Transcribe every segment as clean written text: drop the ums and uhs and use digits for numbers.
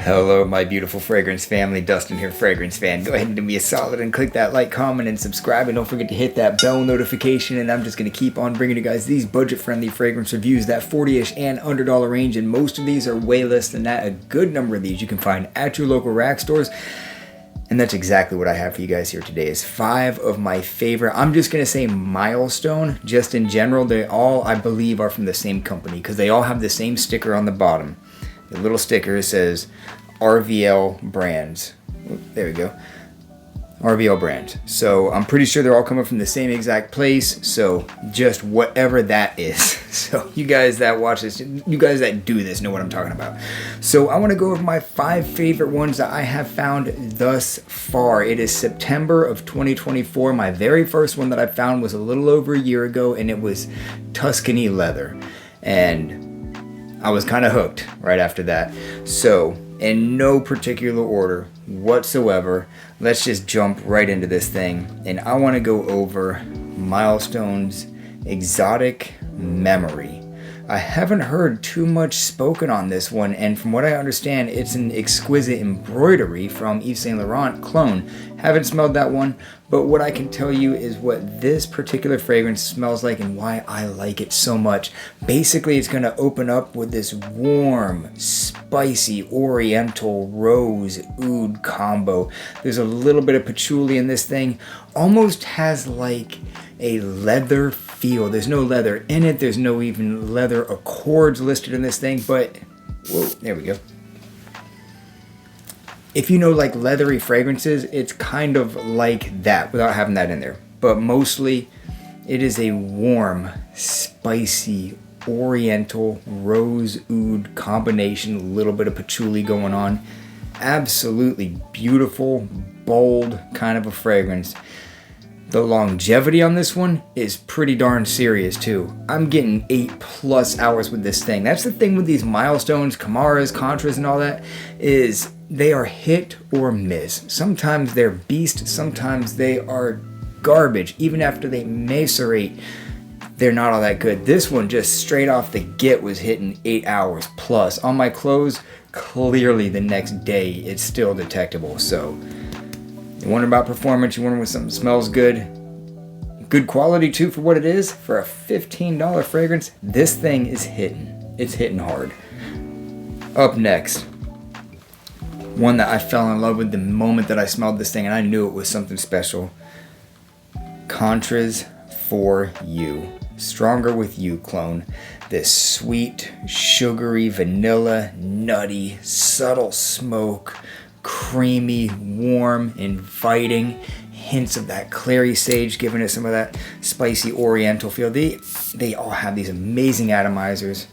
Hello, my beautiful fragrance family. Dustin here, fragrance fan. Go ahead and do me a solid and click that like, comment, and subscribe. And don't forget to hit that bell notification. And I'm just going to keep on bringing you guys these budget-friendly fragrance reviews, that 40-ish and under dollar range. And most of these are way less than that. A good number of these you can find at your local rack stores. And that's exactly what I have for you guys here today is 5 of my favorite. I'm just going to say Milestone, just in general. They all, I believe, are from the same company because they all have the same sticker on the bottom. The little sticker says RVL brands. There we go. RVL brands. So I'm pretty sure they're all coming from the same exact place. So just whatever that is. So you guys that watch this, you guys that do this know what I'm talking about. So I want to go over my 5 favorite ones that I have found thus far. It is September of 2024. My very first one that I found was a little over a year ago, and it was Tuscany leather. And I was kind of hooked right after that. So in no particular order whatsoever, let's just jump right into this thing. And I want to go over Milestone's Exotic Memory. I haven't heard too much spoken on this one, and from what I understand, it's an Exquisite embroidery from Yves Saint Laurent clone. Haven't smelled that one, but what I can tell you is what this particular fragrance smells like and why I like it so much. Basically, it's going to open up with this warm, spicy, oriental rose oud combo. There's a little bit of patchouli in this thing. Almost has like a leather feel. There's no leather in it. There's no even leather accords listed in this thing, but whoa, there we go. If you know like leathery fragrances, it's kind of like that without having that in there. But mostly it is a warm, spicy, oriental rose oud combination, a little bit of patchouli going on. Absolutely beautiful, bold kind of a fragrance. The longevity on this one is pretty darn serious too. I'm getting 8+ hours with this thing. That's the thing with these Milestones, Camaras, Contras, and all that, is they are hit or miss. Sometimes they're beast, sometimes they are garbage. Even after they macerate, they're not all that good. This one just straight off the get was hitting 8 hours plus. On my clothes, clearly the next day it's still detectable. So you wonder about performance, you wonder when something smells good. Good quality too for what it is. For a $15 fragrance, this thing is hitting. It's hitting hard. Up next, one that I fell in love with the moment that I smelled this thing and I knew it was something special. Contras for You. Stronger with You clone. This sweet, sugary, vanilla, nutty, subtle smoke. Creamy, warm, inviting, hints of that clary sage, giving it some of that spicy oriental feel. They all have these amazing atomizers.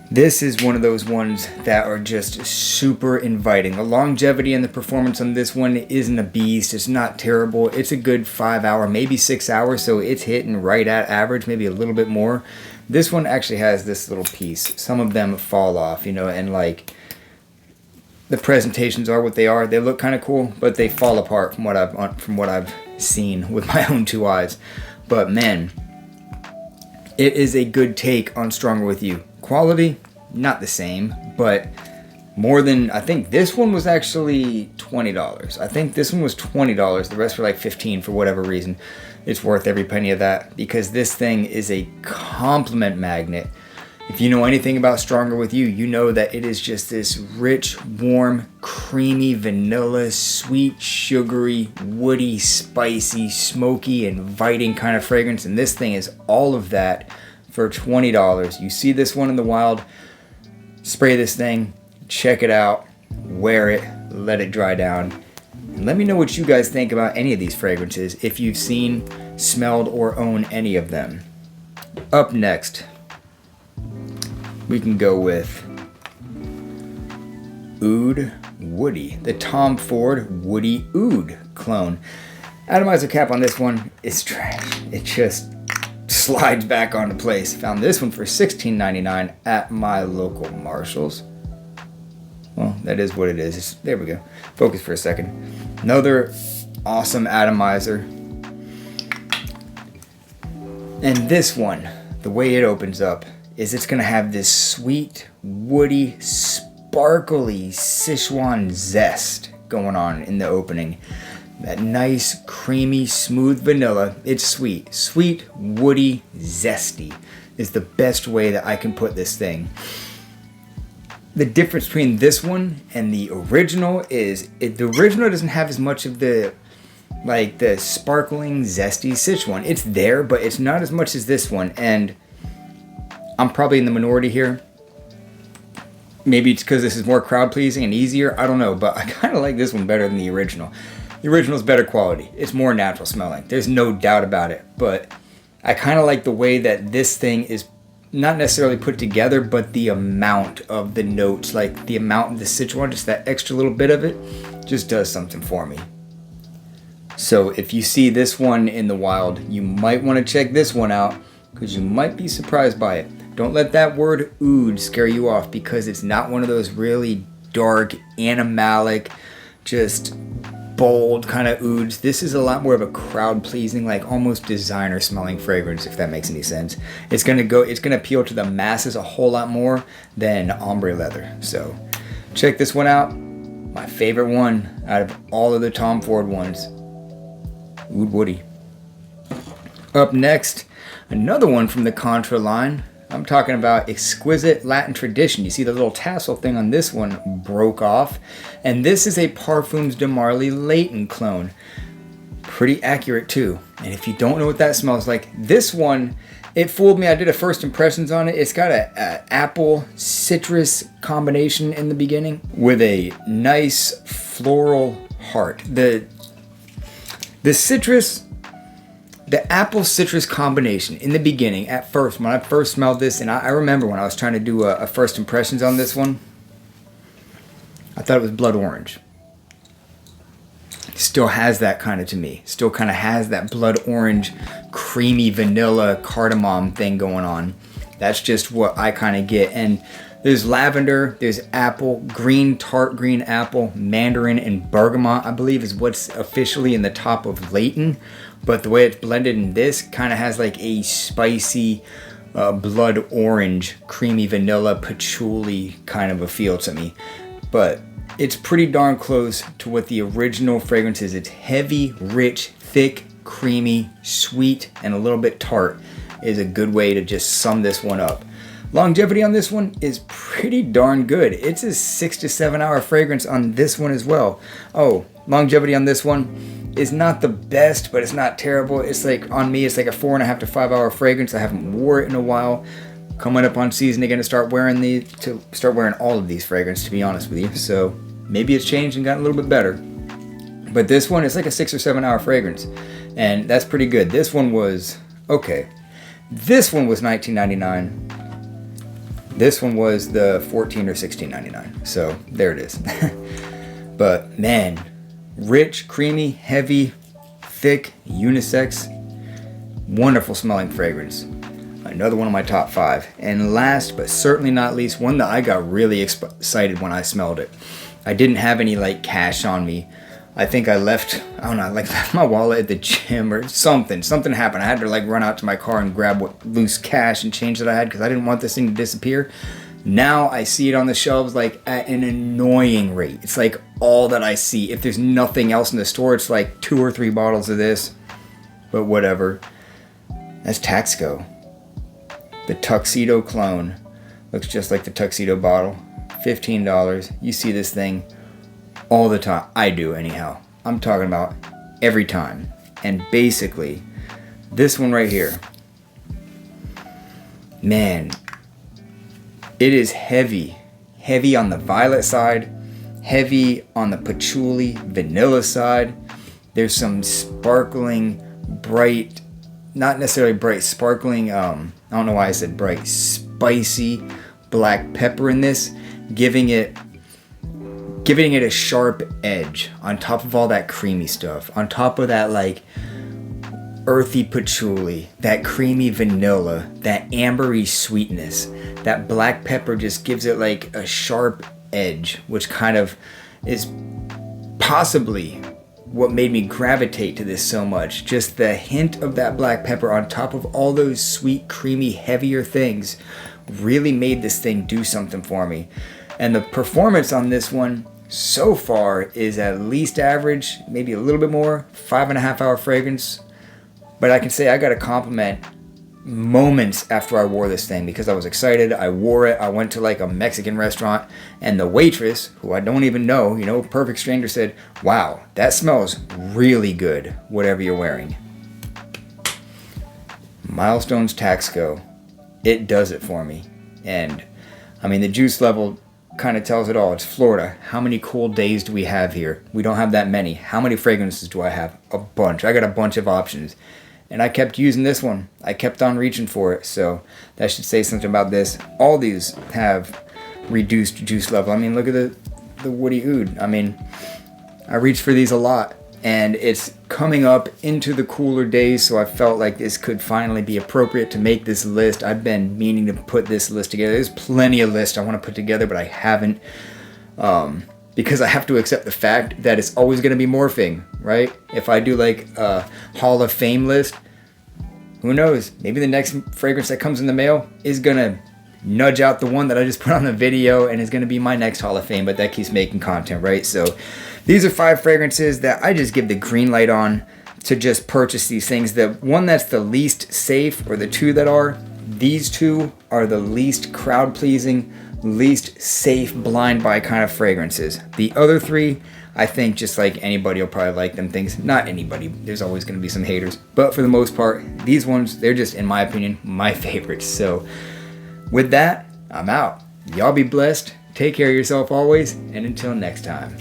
This is one of those ones that are just super inviting. The longevity and the performance on this one isn't a beast. It's not terrible. It's a good 5 hour, maybe 6 hours, so it's hitting right at average, maybe a little bit more. This one actually has this little piece. Some of them fall off, and like the presentations are what they are. They look kind of cool, but they fall apart from what I've seen with my own 2 eyes. But man, it is a good take on Stronger With You. Quality, not the same, but more than, I think this one was actually $20. I think this one was $20. The rest were like $15 for whatever reason. It's worth every penny of that because this thing is a compliment magnet. If you know anything about Stronger With You, you know that it is just this rich, warm, creamy, vanilla, sweet, sugary, woody, spicy, smoky, inviting kind of fragrance. And this thing is all of that for $20. You see this one in the wild, spray this thing, check it out, wear it, let it dry down. And let me know what you guys think about any of these fragrances, if you've seen, smelled, or own any of them. Up next, we can go with Oud Woody, the Tom Ford Woody Oud clone. Atomizer cap on this one is trash. It just slides back onto place. Found this one for $16.99 at my local Marshalls. Well, that is what it is. There we go. Focus for a second. Another awesome atomizer. And this one, the way it opens up, is it's going to have this sweet, woody, sparkly Sichuan zest going on in the opening. That nice, creamy, smooth vanilla. It's sweet. Sweet, woody, zesty is the best way that I can put this thing. The difference between this one and the original is the original doesn't have as much of the sparkling, zesty Sichuan. It's there, but it's not as much as this one. And I'm probably in the minority here. Maybe it's because this is more crowd pleasing and easier. I don't know, but I kind of like this one better than the original. The original is better quality. It's more natural smelling. There's no doubt about it. But I kind of like the way that this thing is not necessarily put together, but the amount of the notes, like the amount of the Sichuan, just that extra little bit of it, just does something for me. So if you see this one in the wild, you might want to check this one out because you might be surprised by it. Don't let that word oud scare you off because it's not one of those really dark, animalic, just bold kind of ouds. This is a lot more of a crowd pleasing, like almost designer smelling fragrance, if that makes any sense. It's gonna appeal to the masses a whole lot more than ombre leather. So check this one out. My favorite one out of all of the Tom Ford ones. Oud Woody. Up next, another one from the Contra line. I'm talking about Exquisite Latin Tradition. You see the little tassel thing on this one broke off. And this is a Parfums de Marly Layton clone. Pretty accurate too. And if you don't know what that smells like, this one, it fooled me. I did a first impressions on it. It's got a apple citrus combination in the beginning with a nice floral heart. The citrus, the apple citrus combination in the beginning, at first, when I first smelled this, and I remember when I was trying to do a first impressions on this one, I thought it was blood orange. Still has that kind of to me. Still kind of has that blood orange, creamy vanilla cardamom thing going on. That's just what I kind of get. And there's lavender, there's apple, green, tart green apple, mandarin, and bergamot, I believe is what's officially in the top of Layton. But the way it's blended in this kind of has like a spicy blood orange, creamy vanilla, patchouli kind of a feel to me. But it's pretty darn close to what the original fragrance is. It's heavy, rich, thick, creamy, sweet, and a little bit tart is a good way to just sum this one up. Longevity on this one is pretty darn good. It's a 6 to 7 hour fragrance on this one as well. Oh, longevity on this one is not the best, but it's not terrible. It's like, on me, it's like a 4.5 to 5 hour fragrance. I haven't wore it in a while. Coming up on season again to start wearing all of these fragrances, to be honest with you. So maybe it's changed and gotten a little bit better. But this one is like a 6 or 7 hour fragrance, and that's pretty good. This one was okay. This one was $19.99. This one was the $14 or $16.99. So there it is. But man, rich, creamy, heavy, thick, unisex, wonderful smelling fragrance. Another one of my top 5. And last but certainly not least, one that I got really excited when I smelled it. I didn't have any like cash on me. I think I left my wallet at the gym or something. Something happened. I had to like run out to my car and grab what loose cash and change that I had because I didn't want this thing to disappear. Now I see it on the shelves like at an annoying rate. It's like all that I see. If there's nothing else in the store, it's like 2 or 3 bottles of this. But whatever. That's Taxo. The Tuxedo clone. Looks just like the Tuxedo bottle. $15. You see this thing all the time. I do anyhow. I'm talking about every time. And basically, this one right here. Man, it is heavy. Heavy on the violet side. Heavy on the patchouli, vanilla side. There's some sparkling, bright, not necessarily bright, sparkling, I don't know why I said bright, spicy black pepper in this, giving it a sharp edge on top of all that creamy stuff, on top of that like earthy patchouli, that creamy vanilla, that ambery sweetness. That black pepper just gives it like a sharp edge, which kind of is possibly what made me gravitate to this so much. Just the hint of that black pepper on top of all those sweet, creamy, heavier things really made this thing do something for me. And the performance on this one so far is at least average, maybe a little bit more, 5.5 hour fragrance. But I can say I got a compliment moments after I wore this thing because I was excited. I wore it. I went to like a Mexican restaurant and the waitress, who I don't even know, you know, perfect stranger, said, "Wow, that smells really good, whatever you're wearing." Milestone's Taxo, it does it for me. And I mean, the juice level kind of tells it all. It's Florida. How many cool days do we have here? We don't have that many. How many fragrances do I have? A bunch. I got a bunch of options. And I kept using this one. I kept on reaching for it. So that should say something about this. All these have reduced juice level. I mean, look at the woody oud. I mean, I reached for these a lot. And it's coming up into the cooler days, so I felt like this could finally be appropriate to make this list. I've been meaning to put this list together. There's plenty of lists I want to put together, but I haven't. Because I have to accept the fact that it's always going to be morphing, right? If I do like a Hall of Fame list, who knows? Maybe the next fragrance that comes in the mail is going to nudge out the one that I just put on the video and is going to be my next Hall of Fame, but that keeps making content, right? So these are 5 fragrances that I just give the green light on to just purchase these things. The one that's the least safe, or the 2 that are, these 2 are the least crowd pleasing, least safe blind buy kind of fragrances. The other 3, I think just like anybody will probably like them things. Not anybody, there's always going to be some haters, but for the most part, these ones, they're just, in my opinion, my favorites. So with that, I'm out. Y'all be blessed, take care of yourself always, and until next time.